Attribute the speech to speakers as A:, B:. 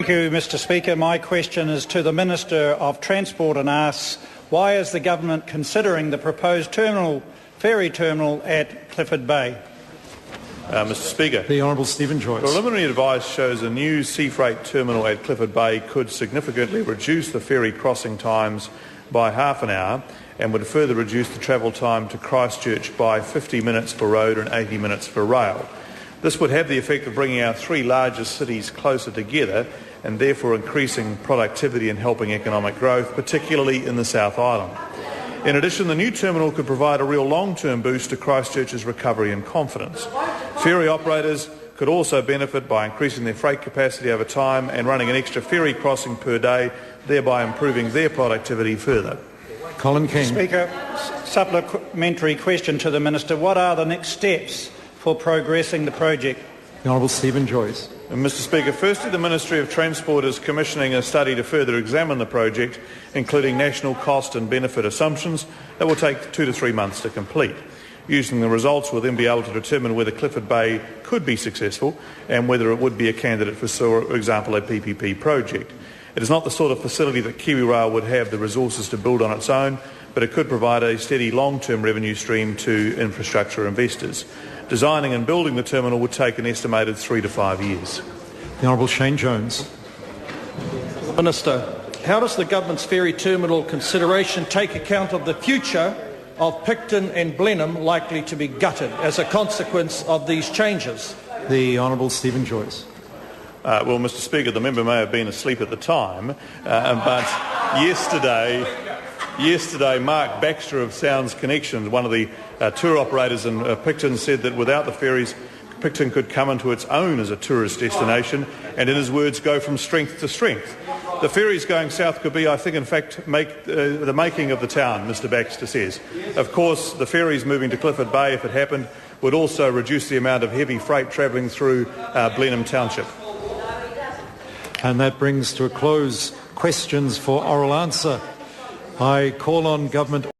A: Thank you, Mr Speaker. My question is to the Minister of Transport and asks, why is the government considering the proposed ferry terminal at Clifford Bay?
B: Mr Speaker.
C: The Honourable Stephen Joyce.
B: Preliminary advice shows a new sea freight terminal at Clifford Bay could significantly reduce the ferry crossing times by half an hour and would further reduce the travel time to Christchurch by 50 minutes for road and 80 minutes for rail. This would have the effect of bringing our three largest cities closer together and therefore increasing productivity and helping economic growth, particularly in the South Island. In addition, the new terminal could provide a real long-term boost to Christchurch's recovery and confidence. Ferry operators could also benefit by increasing their freight capacity over time and running an extra ferry crossing per day, thereby improving their productivity further.
C: Colin King.
A: Speaker, supplementary question to the Minister. What are the next steps for progressing the project?
C: The Honourable Stephen Joyce.
B: Mr Speaker, firstly, the Ministry of Transport is commissioning a study to further examine the project, including national cost and benefit assumptions that will take 2 to 3 months to complete. Using the results, we'll then be able to determine whether Clifford Bay could be successful and whether it would be a candidate for example, a PPP project. It is not the sort of facility that KiwiRail would have the resources to build on its own, but it could provide a steady long-term revenue stream to infrastructure investors. Designing and building the terminal would take an estimated 3 to 5 years.
C: The Honourable Shane Jones.
D: Minister, how does the government's ferry terminal consideration take account of the future of Picton and Blenheim likely to be gutted as a consequence of these changes?
C: The Honourable Stephen Joyce.
B: Well, Mr Speaker, the member may have been asleep at the time, but yesterday Mark Baxter of Sounds Connections, one of the tour operators in Picton, said that without the ferries, Picton could come into its own as a tourist destination and, in his words, go from strength to strength. The ferries going south could be, I think, in fact, the making of the town, Mr Baxter says. Of course, the ferries moving to Clifford Bay, if it happened, would also reduce the amount of heavy freight travelling through Blenheim Township.
C: And that brings to a close questions for oral answer. I call on Government